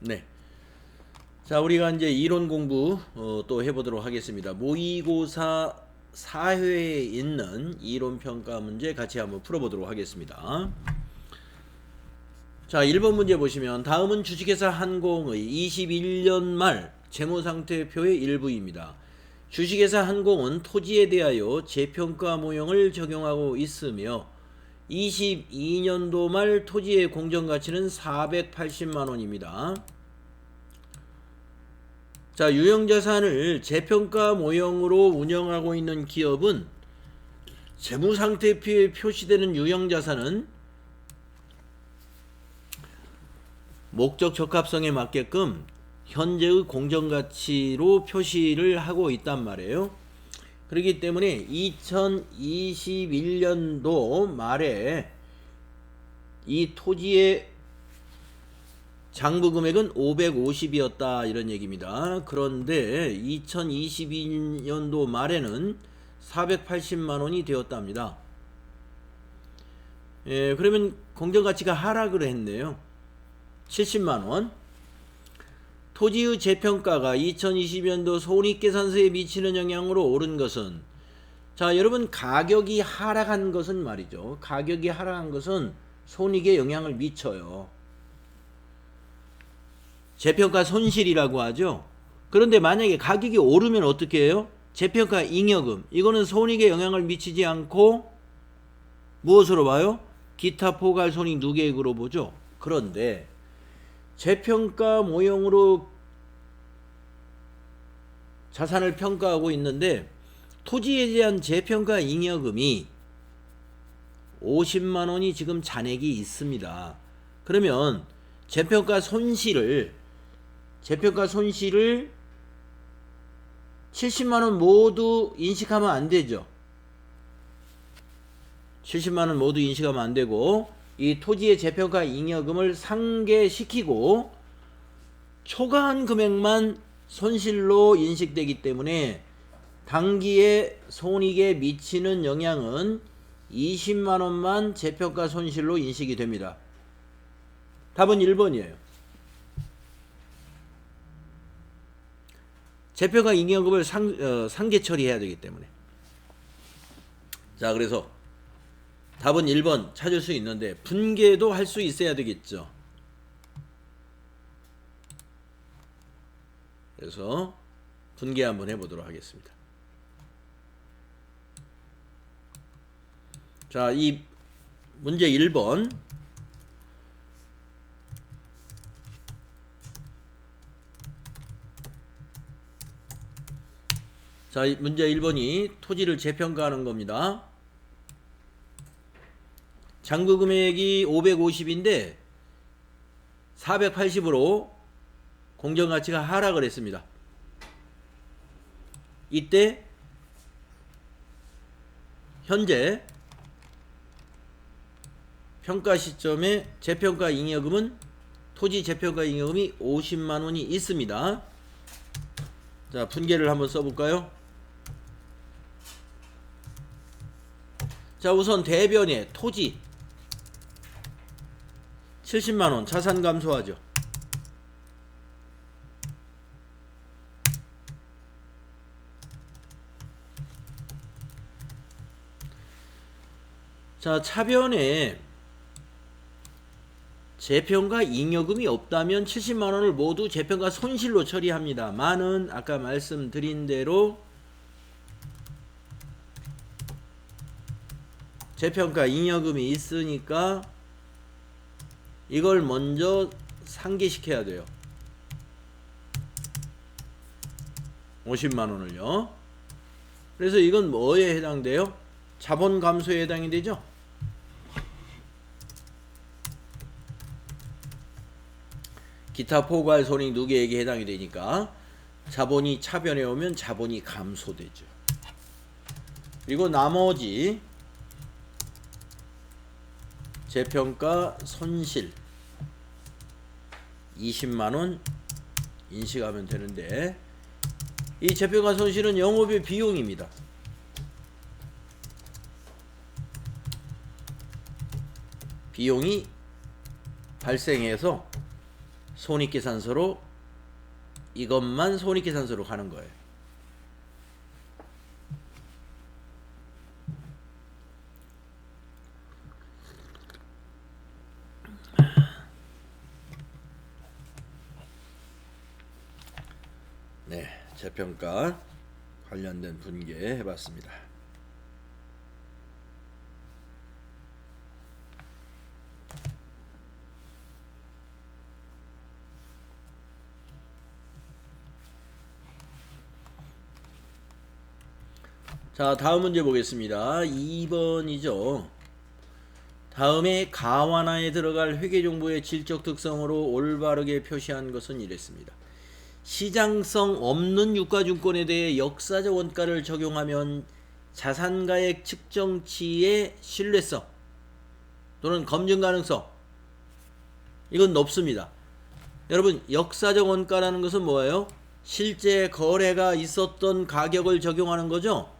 네. 자, 우리가 이제 이론 공부 또 해보도록 하겠습니다. 모의고사 4회에 있는 이론 평가 문제 같이 한번 풀어보도록 하겠습니다. 자, 1번 문제 보시면 다음은 주식회사 한공의 21년 말 재무상태표의 일부입니다. 주식회사 한공은 토지에 대하여 재평가 모형을 적용하고 있으며 22년도 말 토지의 공정가치는 480만 원입니다. 자, 유형자산을 재평가 모형으로 운영하고 있는 기업은 재무상태표에 표시되는 유형자산은 목적 적합성에 맞게끔 현재의 공정가치로 표시를 하고 있단 말이에요. 그렇기 때문에 2021년도 말에 이 토지의 장부 금액은 550이었다 이런 얘기입니다. 그런데 2022년도 말에는 480만 원이 되었답니다. 그러면 공정가치가 하락을 했네요. 70만 원. 토지의 재평가가 2020년도 손익계산서에 미치는 영향으로 오른 것은, 자, 여러분, 가격이 하락한 것은 말이죠. 가격이 하락한 것은 손익에 영향을 미쳐요. 재평가 손실이라고 하죠. 그런데 만약에 가격이 오르면 어떻게 해요? 재평가 잉여금, 이거는 손익에 영향을 미치지 않고 무엇으로 봐요? 기타 포괄 손익 누계액으로 보죠. 그런데 재평가 모형으로 자산을 평가하고 있는데 토지에 대한 재평가 잉여금이 50만 원이 지금 잔액이 있습니다. 그러면 재평가 손실을 70만 원 모두 인식하면 안 되죠. 70만 원 모두 인식하면 안 되고 이 토지의 재평가 잉여금을 상계시키고 초과한 금액만 손실로 인식되기 때문에 당기의 손익에 미치는 영향은 20만 원만 재평가 손실로 인식이 됩니다. 답은 1번이에요. 재평가 잉여금을 상계 처리해야 되기 때문에. 자, 그래서 답은 1번 찾을 수 있는데 분계도 할 수 있어야 되겠죠. 그래서 분계 한번 해보도록 하겠습니다. 자, 이 문제 1번. 자, 문제 1번이 토지를 재평가하는 겁니다. 장부 금액이 550인데 480으로 공정가치가 하락을 했습니다. 이때 현재 평가 시점에 재평가 잉여금은 토지 재평가 잉여금이 50만 원이 있습니다. 자, 분계를 한번 써볼까요? 자, 우선 대변에 토지 70만 원 자산 감소하죠. 자, 차변에 재평가 잉여금이 없다면 70만 원을 모두 재평가 손실로 처리합니다만은 아까 말씀드린 대로 재평가 잉여금이 있으니까 이걸 먼저 상계시켜야 돼요. 50만 원을요. 그래서 이건 뭐에 해당돼요? 자본 감소에 해당이 되죠. 기타 포괄 손익 누계액에 해당이 되니까 자본이 차변에 오면 자본이 감소되죠. 그리고 나머지 재평가 손실 20만 원 인식하면 되는데 이 재평가 손실은 영업의 비용입니다. 비용이 발생해서 손익계산서로 이것만 손익계산서로 가는 거예요. 네, 재평가 관련된 분계 해봤습니다. 자, 다음 문제 보겠습니다. 2번이죠. 다음에 가완화에 들어갈 회계정보의 질적 특성으로 올바르게 표시한 것은 이랬습니다. 시장성 없는 유가증권에 대해 역사적 원가를 적용하면 자산가액 측정치의 신뢰성 또는 검증 가능성 이건 높습니다. 여러분, 역사적 원가라는 것은 뭐예요? 실제 거래가 있었던 가격을 적용하는 거죠.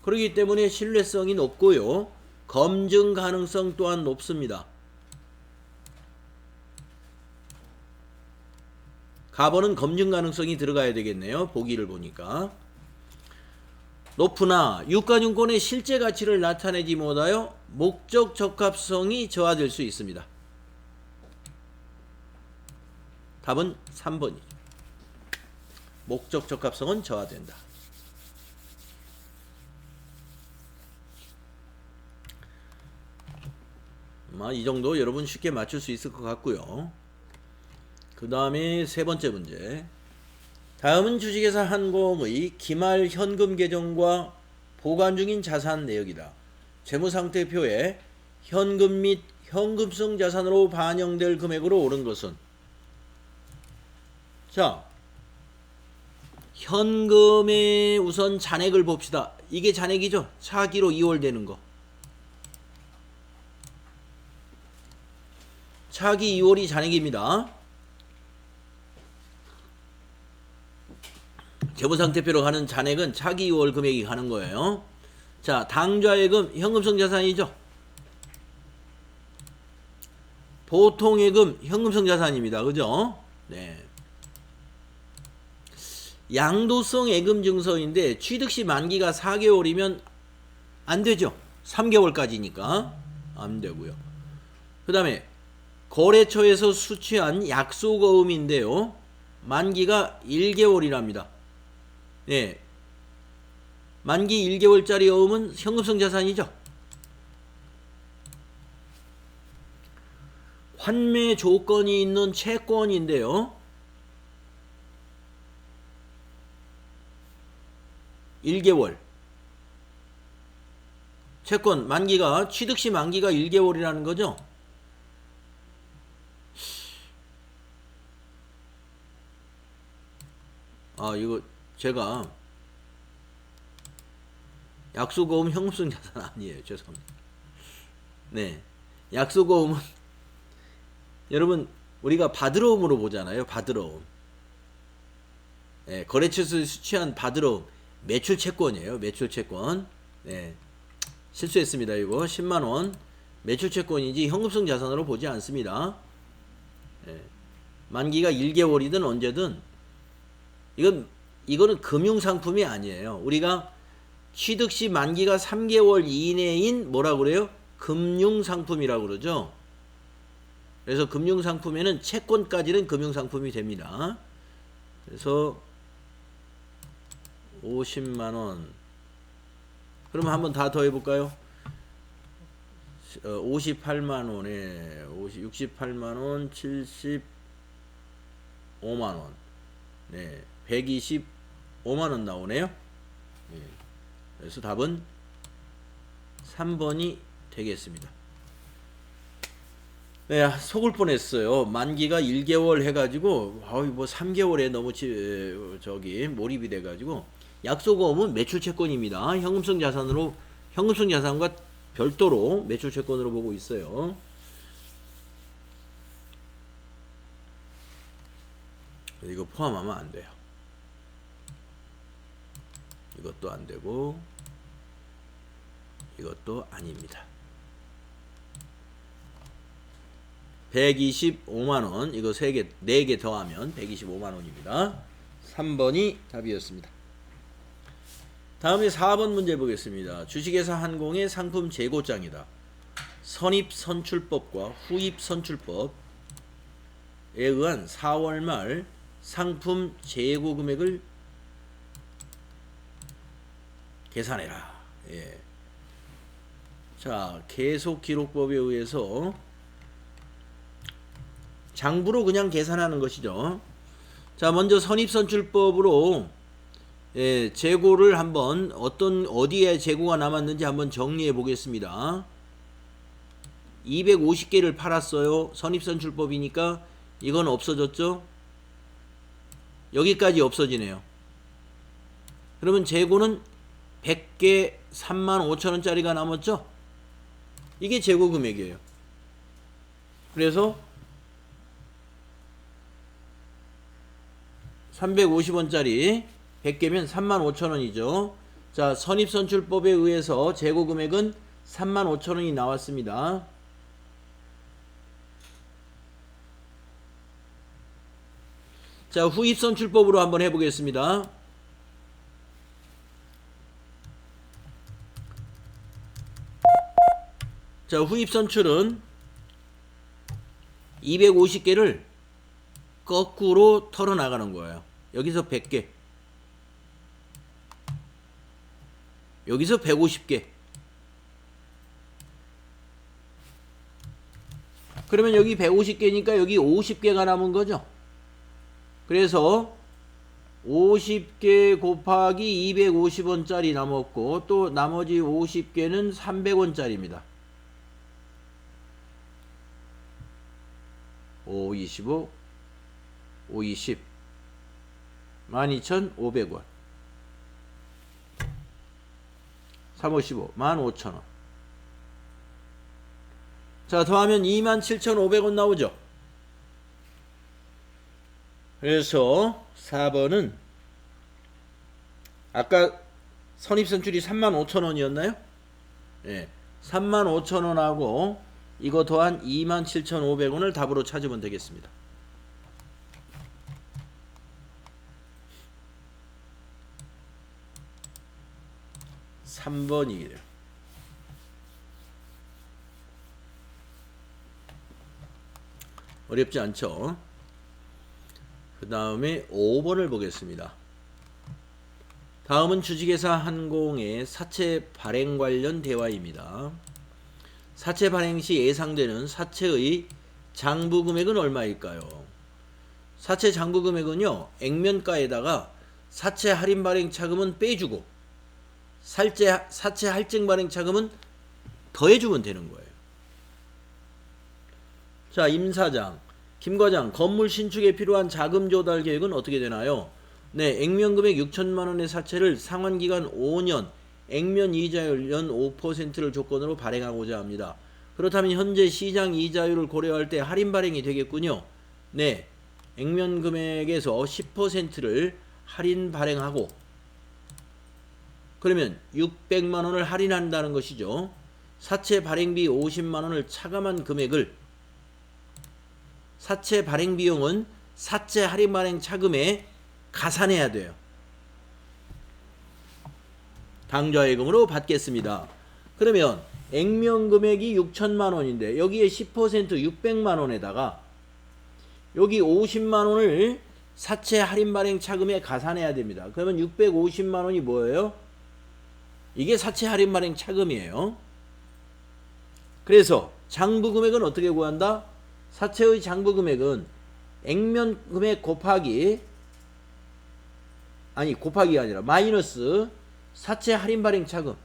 그렇기 때문에 신뢰성이 높고요. 검증 가능성 또한 높습니다. 가번은 검증 가능성이 들어가야 되겠네요. 보기를 보니까. 높으나 유가증권의 실제 가치를 나타내지 못하여 목적 적합성이 저하될 수 있습니다. 답은 3번이죠. 목적 적합성은 저하된다. 이 정도 여러분 쉽게 맞출 수 있을 것 같고요. 그 다음에 세 번째 문제. 다음은 주식회사 한공의 기말 현금 계정과 보관 중인 자산 내역이다. 재무상태표에 현금 및 현금성 자산으로 반영될 금액으로 오른 것은? 자, 현금의 우선 잔액을 봅시다. 이게 잔액이죠. 차기로 2월 되는 거. 차기 2월이 잔액입니다. 재무상태표로 가는 잔액은 차기 2월 금액이 가는 거예요. 자, 당좌예금 현금성 자산이죠. 보통예금 현금성 자산입니다. 그죠? 네. 양도성 예금 증서인데 취득시 만기가 4개월이면 안 되죠. 3개월까지니까 안 되고요. 그 다음에 거래처에서 수취한 약속어음인데요. 만기가 1개월이랍니다. 네. 만기 1개월짜리 어음은 현금성 자산이죠. 환매 조건이 있는 채권인데요. 1개월. 채권 만기가 취득시 만기가 1개월이라는 거죠. 이거 제가 약속어음 현금성 자산 아니에요. 죄송합니다. 네. 약속어음은 여러분 우리가 받으러옴으로 보잖아요. 받으러옴. 네, 거래처에서 수취한 받으러옴. 매출 채권이에요. 매출 채권. 네. 실수했습니다. 이거 10만원 매출 채권이지 현금성 자산으로 보지 않습니다. 네. 만기가 1개월이든 언제든 이거는 금융상품이 아니에요. 우리가 취득시 만기가 3개월 이내인 뭐라고 그래요? 금융상품이라고 그러죠. 그래서 금융상품에는 채권까지는 금융상품이 됩니다. 그래서 50만원. 그러면 한번 다 더 해볼까요? 58만원에 68만원 75만원 네, 125만원 나오네요. 네. 그래서 답은 3번이 되겠습니다. 네, 속을 뻔했어요. 만기가 1개월 해가지고 뭐 3개월에 너무 몰입이 돼가지고 약속어음은 매출채권입니다. 현금성 자산과 별도로 매출채권으로 보고 있어요. 이거 포함하면 안 돼요. 이것도 안 되고 이것도 아닙니다. 125만 원. 이거 3개, 4개 더하면 125만 원입니다. 3번이 답이었습니다. 다음에 4번 문제 보겠습니다. 주식회사 한공의 상품 재고장이다. 선입 선출법과 후입 선출법에 의한 4월 말 상품 재고 금액을 계산해라. 예. 자, 계속 기록법에 의해서 장부로 그냥 계산하는 것이죠. 자, 먼저 선입선출법으로 예, 재고를 한번 어디에 재고가 남았는지 한번 정리해 보겠습니다. 250개를 팔았어요. 선입선출법이니까 이건 없어졌죠. 여기까지 없어지네요. 그러면 재고는 100개 35,000원짜리가 남았죠. 이게 재고 금액이에요. 그래서 350원짜리 100개면 35,000원이죠. 자, 선입선출법에 의해서 재고 금액은 35,000원이 나왔습니다. 자, 후입선출법으로 한번 해보겠습니다. 자, 후입선출은 250개를 거꾸로 털어나가는 거예요. 여기서 100개, 여기서 150개. 그러면 여기 150개니까 여기 50개가 남은 거죠. 그래서 50개 곱하기 250원짜리 남았고, 또 나머지 50개는 300원짜리입니다. 5, 25, 5, 20, 12,500원. 3, 5, 15, 15,000원. 자, 더하면 27,500원 나오죠. 그래서 4번은 아까 선입선출이 35,000원이었나요? 예, 35,000원하고 이거 더한 27,500원을 답으로 찾으면 되겠습니다. 3번이래요. 어렵지 않죠? 그 다음에 5번을 보겠습니다. 다음은 주식회사 한공의 사채 발행 관련 대화입니다. 사채 발행 시 예상되는 사채의 장부 금액은 얼마일까요? 사채 장부 금액은요, 액면가에다가 사채 할인 발행 차금은 빼주고 사채 할증 발행 차금은 더해주면 되는 거예요. 자, 임 사장, 김 과장, 건물 신축에 필요한 자금 조달 계획은 어떻게 되나요? 네, 액면 금액 6천만 원의 사채를 상환 기간 5년, 액면 이자율 연 5%를 조건으로 발행하고자 합니다. 그렇다면 현재 시장 이자율을 고려할 때 할인 발행이 되겠군요. 네, 액면 금액에서 10%를 할인 발행하고, 그러면 600만 원을 할인한다는 것이죠. 사채 발행비 50만 원을 차감한 금액을, 사채 발행 비용은 사채 할인 발행 차금에 가산해야 돼요. 당좌예금으로 받겠습니다. 그러면 액면 금액이 6천만 원인데 여기에 10% 600만 원에다가 여기 50만 원을 사채 할인 발행 차금에 가산해야 됩니다. 그러면 650만 원이 뭐예요? 이게 사채 할인 발행 차금이에요. 그래서 장부 금액은 어떻게 구한다? 사채의 장부 금액은 액면 금액 곱하기가 아니라 마이너스 사채 할인 발행 차금.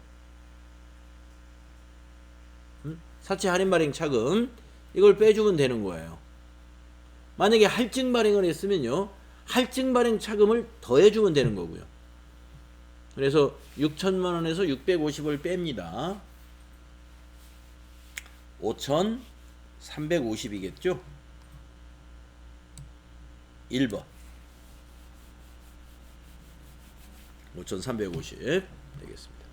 사채 할인 발행 차금 이걸 빼주면 되는 거예요. 만약에 할증 발행을 했으면요, 할증 발행 차금을 더해주면 되는 거고요. 그래서 6천만 원에서 650을 뺍니다. 5,350이겠죠? 1번 5,350 되겠습니다.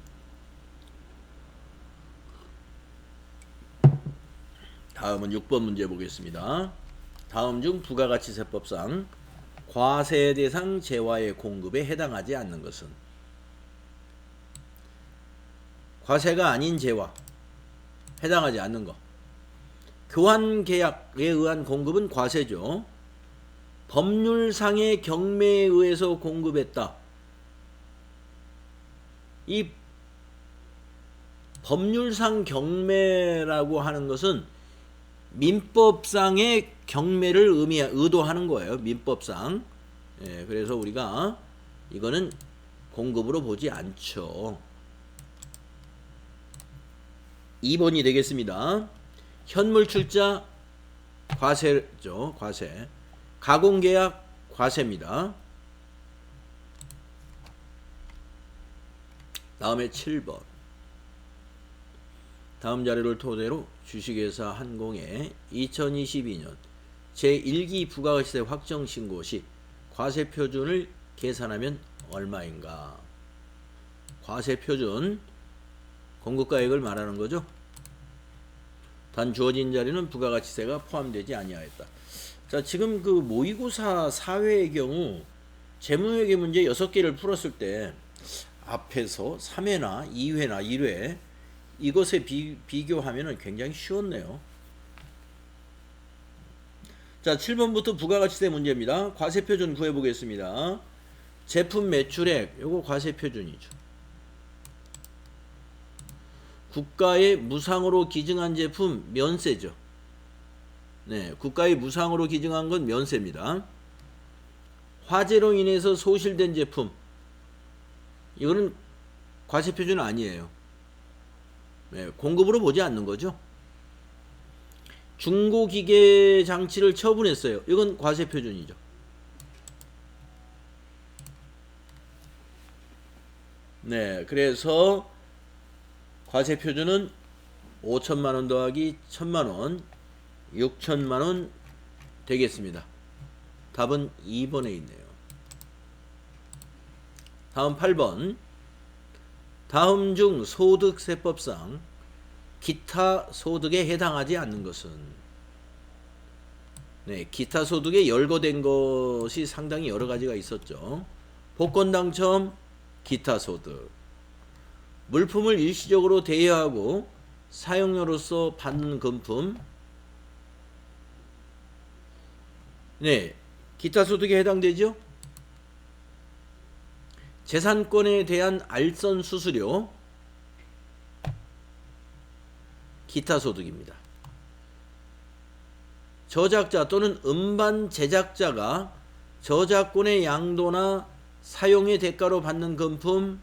다음은 6번 문제 보겠습니다. 다음 중 부가가치세법상 과세 대상 재화의 공급에 해당하지 않는 것은? 과세가 아닌 재화, 해당하지 않는 거. 교환 계약에 의한 공급은 과세죠. 법률상의 경매에 의해서 공급했다. 이 법률상 경매라고 하는 것은 민법상의 경매를 의도하는 거예요. 민법상. 예, 그래서 우리가 이거는 공급으로 보지 않죠. 2번이 되겠습니다. 현물 출자 과세죠. 과세. 가공계약 과세입니다. 다음에 7번. 다음 자료를 토대로 주식회사 한공의 2022년 제1기 부가가치세 확정신고 시 과세표준을 계산하면 얼마인가? 과세표준, 공급가액을 말하는 거죠. 단 주어진 자리는 부가가치세가 포함되지 아니하였다. 자, 지금 그 모의고사 4회의 경우 재무회계 문제 6개를 풀었을 때 앞에서 3회나 2회나 1회 이것에 비교하면 굉장히 쉬웠네요. 자, 7번부터 부가가치세 문제입니다. 과세표준 구해보겠습니다. 제품 매출액, 요거 과세표준이죠. 국가에 무상으로 기증한 제품 면세죠. 네, 국가에 무상으로 기증한 건 면세입니다. 화재로 인해서 소실된 제품, 이거는 과세표준 아니에요. 네, 공급으로 보지 않는 거죠. 중고기계 장치를 처분했어요. 이건 과세표준이죠. 네, 그래서 과세표준은 5천만원 더하기 1천만원 6천만원 되겠습니다. 답은 2번에 있네요. 다음 8번. 다음 중 소득세법상 기타 소득에 해당하지 않는 것은? 네, 기타 소득에 열거된 것이 상당히 여러 가지가 있었죠. 복권 당첨, 기타 소득. 물품을 일시적으로 대여하고 사용료로서 받는 금품, 네, 기타 소득에 해당되죠. 재산권에 대한 알선 수수료, 기타 소득입니다. 저작자 또는 음반 제작자가 저작권의 양도나 사용의 대가로 받는 금품,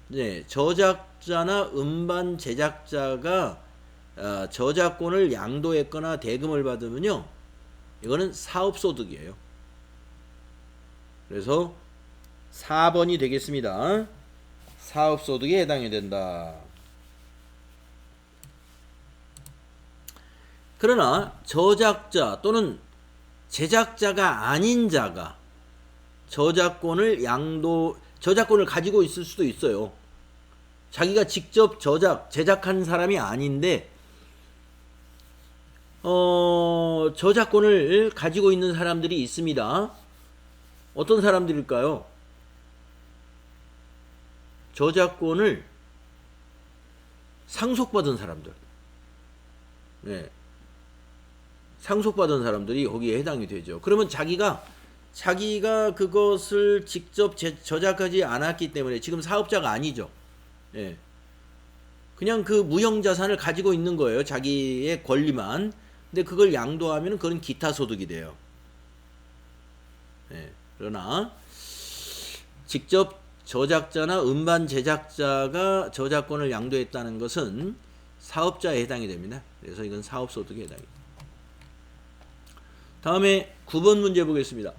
네, 저작자나 음반 제작자가 저작권을 양도했거나 대금을 받으면요, 이거는 사업소득이에요. 그래서 4번이 되겠습니다. 사업소득에 해당이 된다. 그러나 저작자 또는 제작자가 아닌 자가 저작권을 가지고 있을 수도 있어요. 자기가 직접 제작한 사람이 아닌데 저작권을 가지고 있는 사람들이 있습니다. 어떤 사람들일까요? 저작권을 상속받은 사람들. 네. 상속받은 사람들이 거기에 해당이 되죠. 그러면 자기가 그것을 직접 저작하지 않았기 때문에 지금 사업자가 아니죠. 네. 그냥 그 무형자산을 가지고 있는 거예요. 자기의 권리만. 근데 그걸 양도하면 그건 기타 소득이 돼요. 네. 그러나 직접 저작자나 음반 제작자가 저작권을 양도했다는 것은 사업자에 해당이 됩니다. 그래서 이건 사업소득에 해당이 됩니다. 다음에 9번 문제 보겠습니다.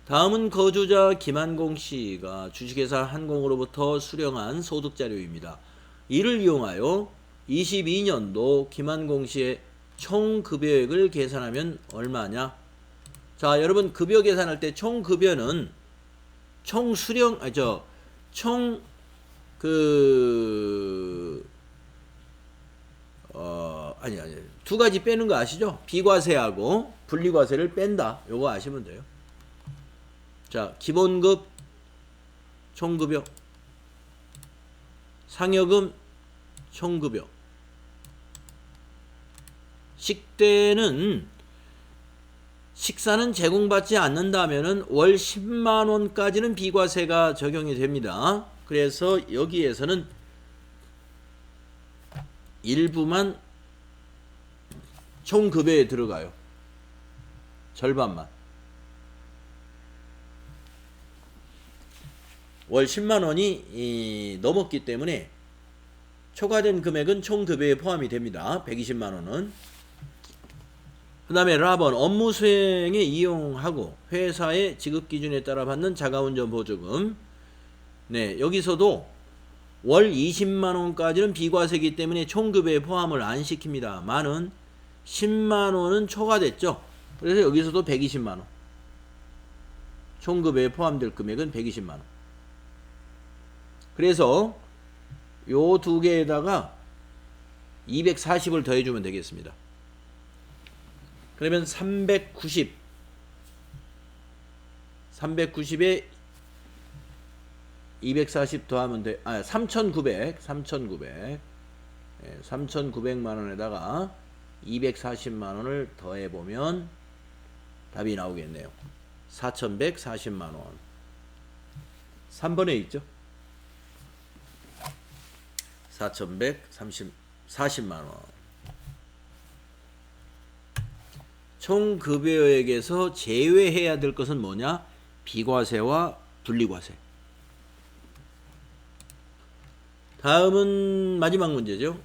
다음은 거주자 김한공 씨가 주식회사 한공으로부터 수령한 소득자료입니다. 이를 이용하여 22년도 김한공 씨의 총 급여액을 계산하면 얼마냐? 자, 여러분 급여 계산할 때 총 급여는 총 수령 두 가지 빼는 거 아시죠? 비과세하고 분리과세를 뺀다. 요거 아시면 돼요. 자, 기본급 총급여, 상여금 총급여. 식사는 제공받지 않는다면은 월 10만 원까지는 비과세가 적용이 됩니다. 그래서 여기에서는 일부만 총급여에 들어가요. 절반만. 월 10만 원이 넘었기 때문에 초과된 금액은 총급여에 포함이 됩니다. 120만 원은. 그 다음에 라번, 업무 수행에 이용하고 회사의 지급 기준에 따라 받는 자가운전 보조금. 네, 여기서도 월 20만 원까지는 비과세이기 때문에 총급여에 포함을 안 시킵니다. 만은 10만 원은 초과됐죠. 그래서 여기서도 120만 원. 총급여에 포함될 금액은 120만 원. 그래서 요 두 개에다가 240을 더해주면 되겠습니다. 그러면 390에 240 더하면 돼. 3,900만 원에다가 240만 원을 더해보면 답이 나오겠네요. 4,140만 원. 3번에 있죠? 4,140만 원. 총 급여액에서 제외해야 될 것은 뭐냐? 비과세와 분리과세. 다음은 마지막 문제죠.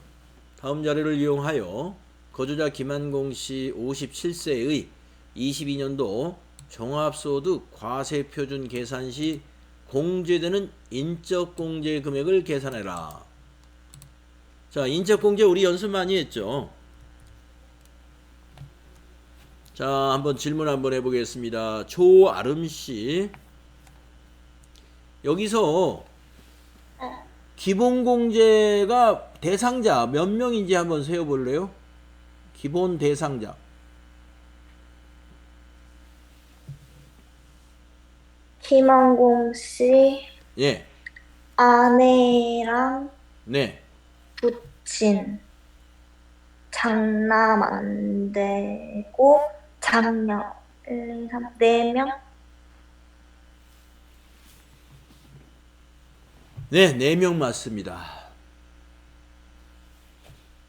다음 자료를 이용하여 거주자 김한공 씨 57세의 22년도 종합소득 과세표준 계산 시 공제되는 인적공제 금액을 계산해라. 자, 인적공제 우리 연습 많이 했죠. 자, 한번 질문 한번 해보겠습니다. 조아름씨, 여기서 기본공제가 대상자 몇 명인지 한번 세어볼래요? 기본 대상자. 김한공 씨 예. 아내랑 네. 부친, 장남 안 되고 장녀 1, 2, 3, 4명? 네, 4명 맞습니다.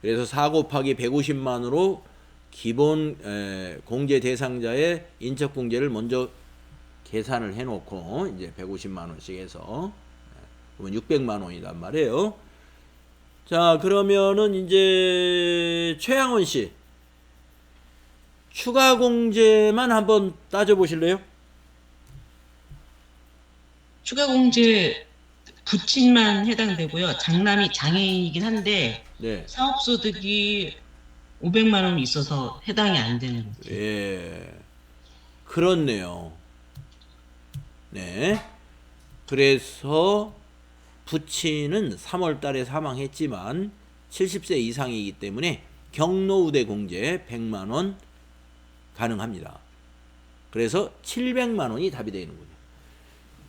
그래서 4 곱하기 150만으로 기본 공제 대상자의 인적공제를 먼저 계산을 해놓고 이제 150만 원씩 해서 그러면 600만 원이란 말이에요. 자, 그러면은 이제 최양원 씨 추가 공제만 한번 따져 보실래요? 추가 공제 부친만 해당되고요. 장남이 장애인이긴 한데 네. 사업소득이 500만 원 있어서 해당이 안 되는 거죠. 예. 그렇네요. 네. 그래서 부친은 3월 달에 사망했지만 70세 이상이기 때문에 경로우대 공제 100만 원 가능합니다. 그래서 700만 원이 답이 되는군요.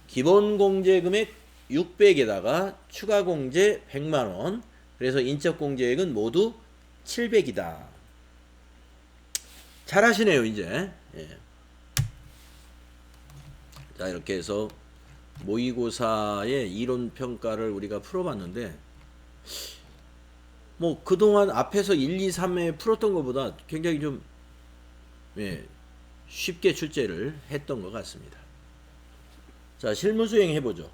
기본 공제 금액 600에다가 추가 공제 100만 원. 그래서 인적 공제액은 모두 700이다. 잘하시네요, 이제. 예. 자, 이렇게 해서 모의고사의 이론 평가를 우리가 풀어봤는데, 뭐 그동안 앞에서 1, 2, 3회 풀었던 것보다 굉장히 좀 쉽게 출제를 했던 것 같습니다. 자, 실무 수행 해보죠.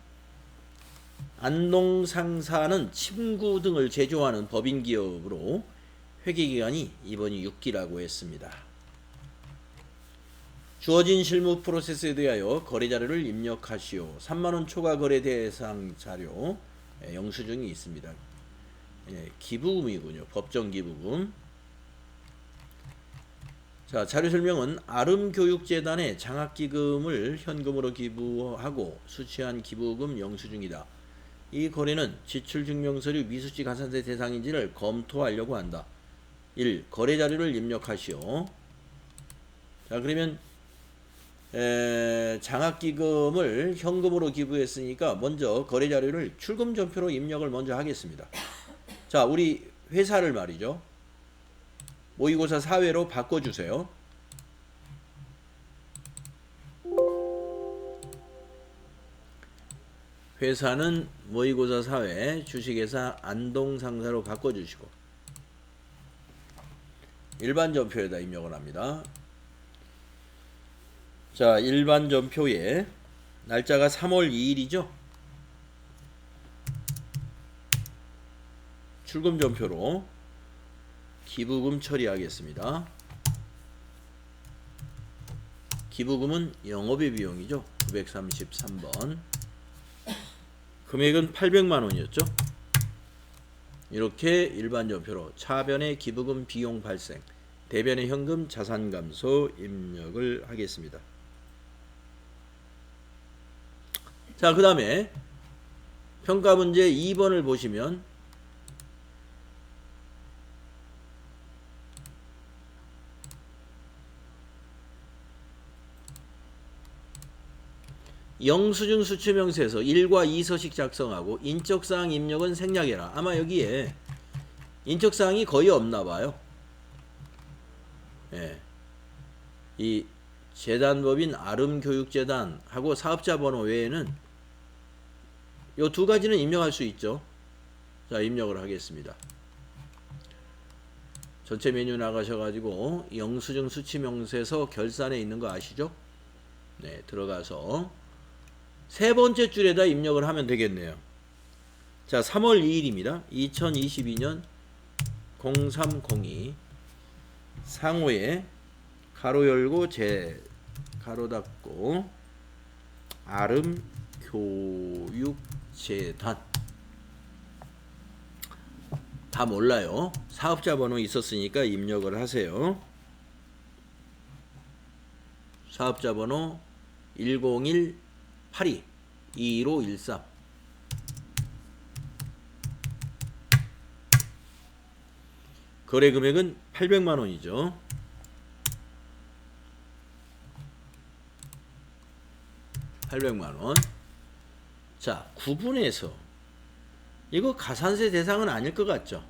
안동상사는 침구 등을 제조하는 법인기업으로 회계기간이 이번이 6기라고 했습니다. 주어진 실무 프로세스에 대하여 거래자료를 입력하시오. 3만원 초과 거래 대상 자료 영수증이 있습니다. 기부금이군요. 법정 기부금. 자, 자료 설명은 아름교육재단에 장학기금을 현금으로 기부하고 수취한 기부금 영수증이다. 이 거래는 지출증명서류 미수지 가산세 대상인지를 검토하려고 한다. 1. 거래 자료를 입력하시오. 자, 그러면 장학기금을 현금으로 기부했으니까 먼저 거래 자료를 출금 전표로 입력을 먼저 하겠습니다. 자, 우리 회사를 말이죠. 모의고사 사회로 바꿔주세요. 회사는 모의고사 사회, 주식회사 안동상사로 바꿔주시고 일반 전표에다 입력을 합니다. 자, 일반 전표에 날짜가 3월 2일이죠. 출금 전표로 기부금 처리하겠습니다. 기부금은 영업의 비용이죠. 933번. 금액은 800만 원이었죠. 이렇게 일반 전표로 차변의 기부금 비용 발생, 대변의 현금 자산 감소 입력을 하겠습니다. 자, 그 다음에 평가 문제 2번을 보시면 영수증 수취명세에서 1과 2서식 작성하고 인적사항 입력은 생략해라. 아마 여기에 인적사항이 거의 없나봐요. 예. 이 재단법인 아름교육재단하고 사업자 번호 외에는 요 두 가지는 입력할 수 있죠. 자, 입력을 하겠습니다. 전체 메뉴 나가셔가지고 영수증 수취명세서 결산에 있는 거 아시죠? 네, 들어가서 세 번째 줄에다 입력을 하면 되겠네요. 자, 3월 2일입니다. 2022년 0302 상호에 가로 열고 제 가로 닫고 아름교육재단. 다 몰라요. 사업자 번호 있었으니까 입력을 하세요. 사업자 번호 10182-21513. 거래 금액은 800만 원이죠. 800만 원. 자, 구분해서 이거 가산세 대상은 아닐 것 같죠?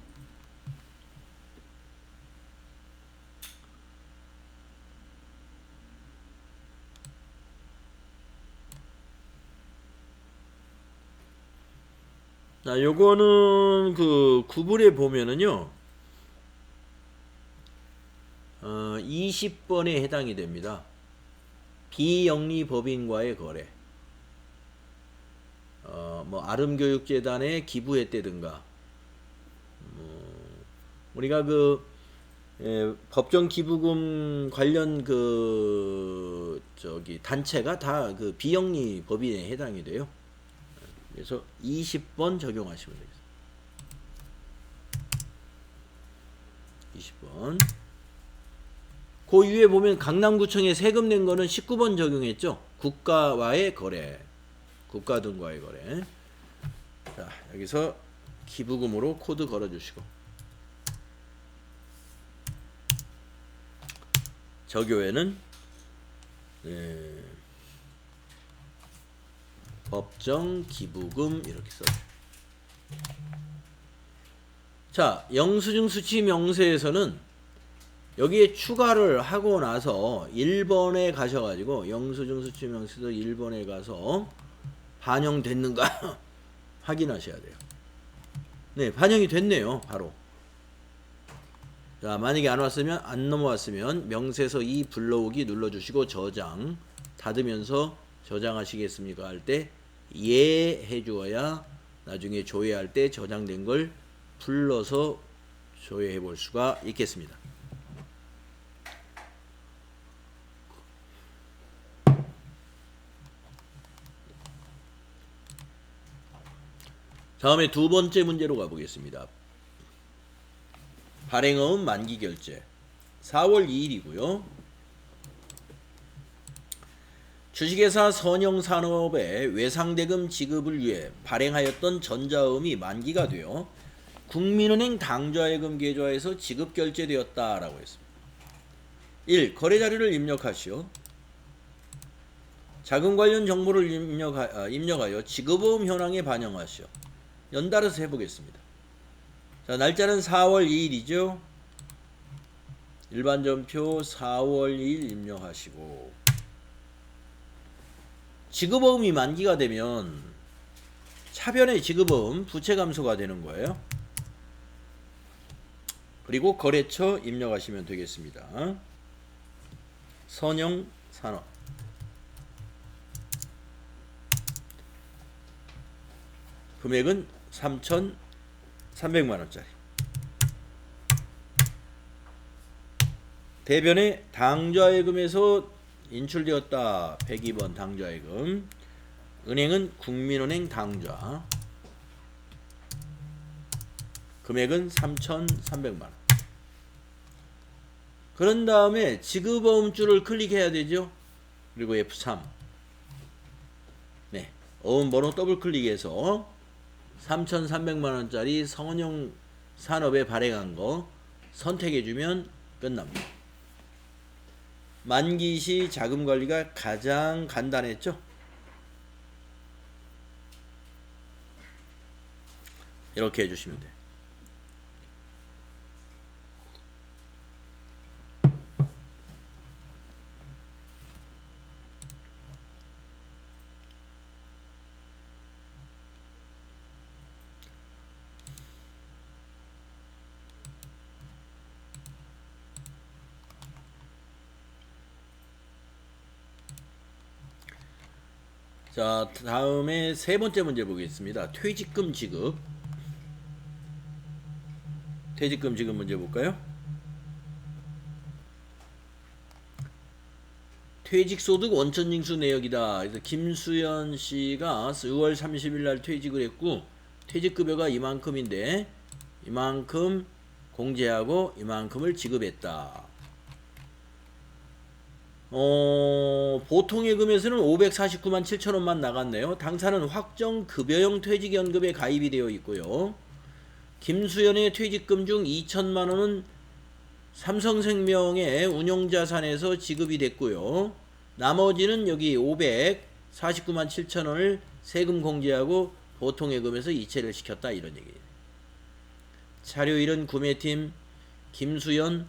자, 요거는 그 구분해 보면은요, 20번에 해당이 됩니다. 비영리 법인과의 거래. 뭐 아름교육재단에 기부했다든가, 우리가 그 법정 기부금 관련 그 단체가 다 그 비영리 법인에 해당이 돼요. 그래서 20번 적용하시면 되겠습니다. 20번. 그 위에 보면 강남구청에 세금 낸 거는 19번 적용했죠. 국가와의 거래. 국가 등과의 거래. 자, 여기서 기부금으로 코드 걸어주시고 저교에는 법정 기부금 이렇게 써요. 자, 영수증 수취 명세에서는 여기에 추가를 하고 나서 1번에 가셔가지고 영수증 수취 명세서 1번에 가서 반영됐는가 확인하셔야 돼요. 네, 반영이 됐네요. 바로. 자, 만약에 안 넘어왔으면 명세서 2 불러오기 눌러주시고 저장 닫으면서 저장하시겠습니까 할 때 예 해주어야 나중에 조회할 때 저장된 걸 불러서 조회해 볼 수가 있겠습니다. 다음에 두 번째 문제로 가보겠습니다. 발행어음 만기결제 4월 2일이고요. 주식회사 선영산업의 외상대금 지급을 위해 발행하였던 전자음이 만기가 되어 국민은행 당좌예금 계좌에서 지급 결제되었다라고 했습니다. 1. 거래 자료를 입력하시오. 자금 관련 정보를 입력하여 지급보험 현황에 반영하시오. 연달아서 해보겠습니다. 자, 날짜는 4월 2일이죠. 일반전표 4월 2일 입력하시고, 지급보험이 만기가 되면 차변의 지급보험 부채 감소가 되는 거예요. 그리고 거래처 입력하시면 되겠습니다. 선영산업. 금액은 3,300만원짜리. 대변에 당좌예금에서 인출되었다. 102번 당좌예금. 은행은 국민은행 당좌. 금액은 3,300만원. 그런 다음에 지급어음줄을 클릭해야 되죠. 그리고 F3. 네, 어음번호 더블 클릭해서 3,300만원짜리 선영 산업에 발행한 거 선택해주면 끝납니다. 만기시 자금관리가 가장 간단했죠. 이렇게 해주시면 돼요. 자, 다음에 세 번째 문제 보겠습니다. 퇴직금 지급. 퇴직금 지급 문제 볼까요? 퇴직소득 원천징수 내역이다. 그래서 김수연 씨가 6월 30일 날 퇴직을 했고, 퇴직급여가 이만큼인데 이만큼 공제하고 이만큼을 지급했다. 보통예금에서는 549만 7천원만 나갔네요. 당사는 확정급여형 퇴직연금에 가입이 되어 있고요. 김수연의 퇴직금 중 2천만원은 삼성생명의 운용자산에서 지급이 됐고요. 나머지는 여기 549만 7천원을 세금 공제하고 보통예금에서 이체를 시켰다, 이런 얘기예요. 자료 1은 구매팀 김수연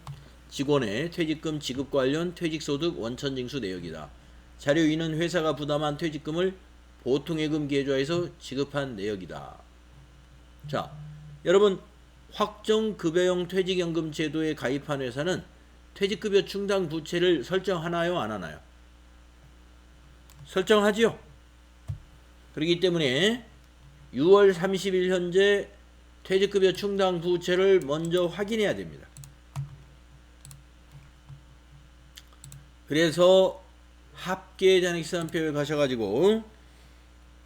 직원의 퇴직금 지급 관련 퇴직소득 원천징수 내역이다. 자료 2는 회사가 부담한 퇴직금을 보통예금 계좌에서 지급한 내역이다. 자, 여러분, 확정급여형 퇴직연금 제도에 가입한 회사는 퇴직급여 충당 부채를 설정하나요, 안 하나요? 설정하지요. 그렇기 때문에 6월 30일 현재 퇴직급여 충당 부채를 먼저 확인해야 됩니다. 그래서 합계 잔액시산표에 가셔가지고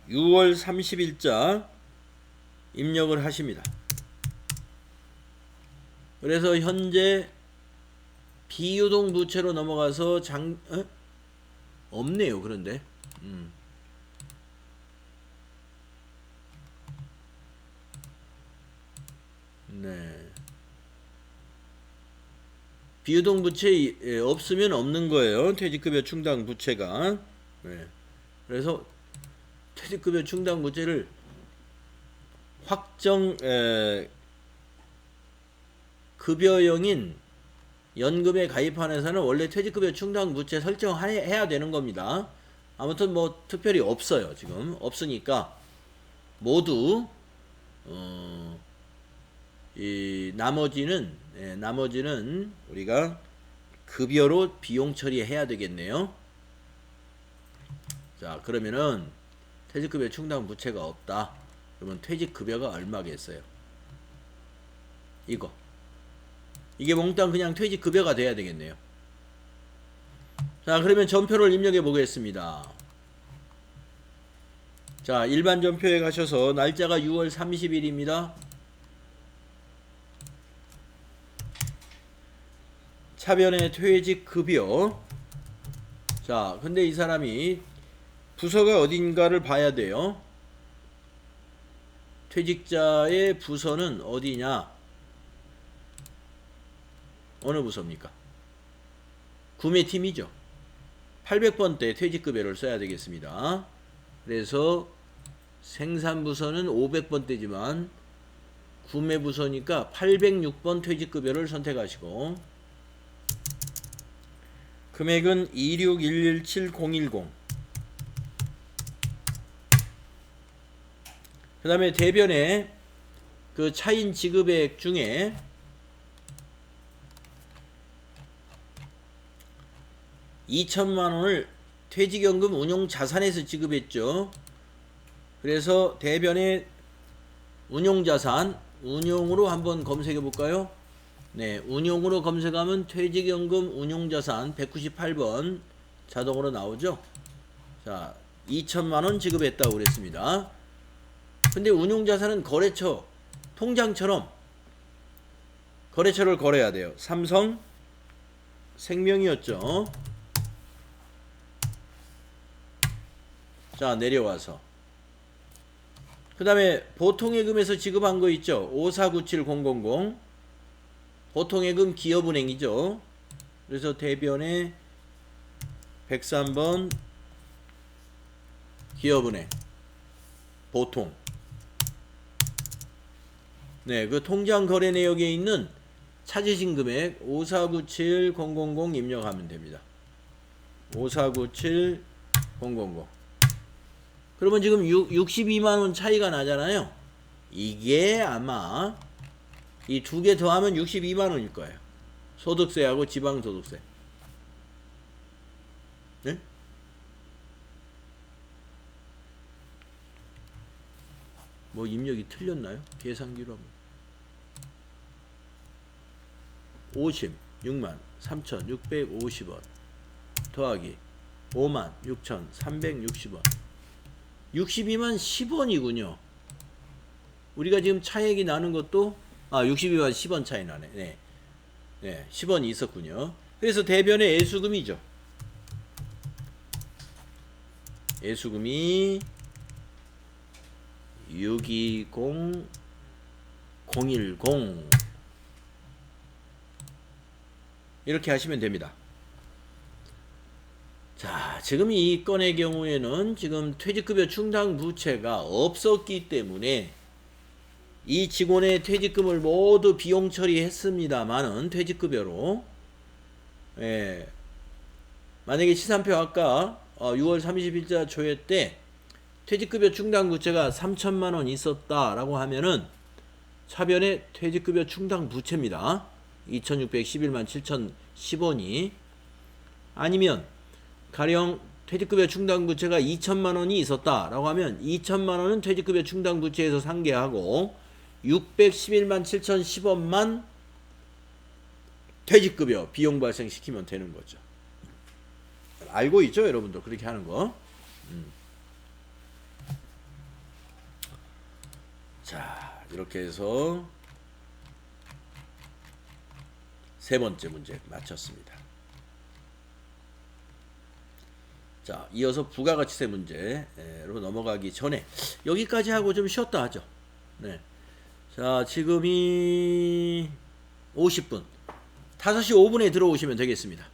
6월 30일자 입력을 하십니다. 그래서 현재 비유동 부채로 넘어가서 없네요. 그런데 네, 비유동 부채 없으면 없는 거예요. 퇴직급여 충당 부채가. 네. 그래서 퇴직급여 충당 부채를 확정 급여형인 연금에 가입한 회사는 원래 퇴직급여 충당 부채 설정해야 되는 겁니다. 아무튼 뭐 특별히 없어요. 지금 없으니까 모두 이 나머지는 우리가 급여로 비용 처리해야 되겠네요. 자, 그러면은 퇴직급여 충당 부채가 없다. 그러면 퇴직급여가 얼마겠어요? 이게 몽땅 그냥 퇴직급여가 돼야 되겠네요. 자, 그러면 전표를 입력해 보겠습니다. 자, 일반 전표에 가셔서 날짜가 6월 30일입니다. 차변의 퇴직급여. 자, 근데 이 사람이 부서가 어딘가를 봐야 돼요. 퇴직자의 부서는 어디냐? 어느 부서입니까? 구매팀이죠. 800번대 퇴직급여를 써야 되겠습니다. 그래서 생산부서는 500번대지만 구매부서니까 806번 퇴직급여를 선택하시고 금액은 2611710. 그 다음에 대변에 그 차인 지급액 중에 $2,000,000을 퇴직연금 운용자산에서 지급했죠. 그래서 대변에 운용자산, 운용으로 한번 검색해 볼까요? 네, 운용으로 검색하면 퇴직연금 운용자산 198번 자동으로 나오죠. 자, $2,000,000 지급했다고 그랬습니다. 근데 운용자산은 거래처, 통장처럼 거래처를 걸어야 돼요. 삼성 생명이었죠. 자, 내려와서 그 다음에 보통예금에서 지급한 거 있죠. 5497000 보통예금 기업은행이죠. 그래서 대변에 103번 기업은행 보통. 네, 그 통장 거래 내역에 있는 찾으신 금액 5497000 입력하면 됩니다. 5497000. 그러면 지금 62만원 차이가 나잖아요. 이게 아마 이 두 개 더하면 62만원일 거예요. 소득세하고 지방소득세. 네? 뭐 입력이 틀렸나요? 계산기로 하면 56만3,650원 더하기 56,360원 62만 10원이군요. 우리가 지금 차액이 나는 것도 62만 10원 차이 나네. 네. 네, 10원이 있었군요. 그래서 대변의 애수금이죠. 애수금이 620010 이렇게 하시면 됩니다. 자, 지금 이 건의 경우에는 지금 퇴직급여 충당 부채가 없었기 때문에 이 직원의 퇴직금을 모두 비용 처리했습니다만은 퇴직급여로 만약에 시산표 아까 6월 30일자 조회 때 퇴직급여 충당 부채가 3,000,000원 있었다라고 하면은 차변에 퇴직급여 충당 부채입니다. 2,611만 7,010원이 아니면 가령 퇴직급여 충당 부채가 2,000,000원이 있었다라고 하면 2,000,000원은 퇴직급여 충당 부채에서 상계하고 611만 7,010원만 퇴직급여 비용 발생시키면 되는 거죠. 알고 있죠, 여러분도 그렇게 하는 거. 자, 이렇게 해서 세 번째 문제 마쳤습니다. 자, 이어서 부가가치세 문제로 넘어가기 전에 여기까지 하고 좀 쉬었다 하죠. 네. 자, 지금이 50분. 5시 5분에 들어오시면 되겠습니다.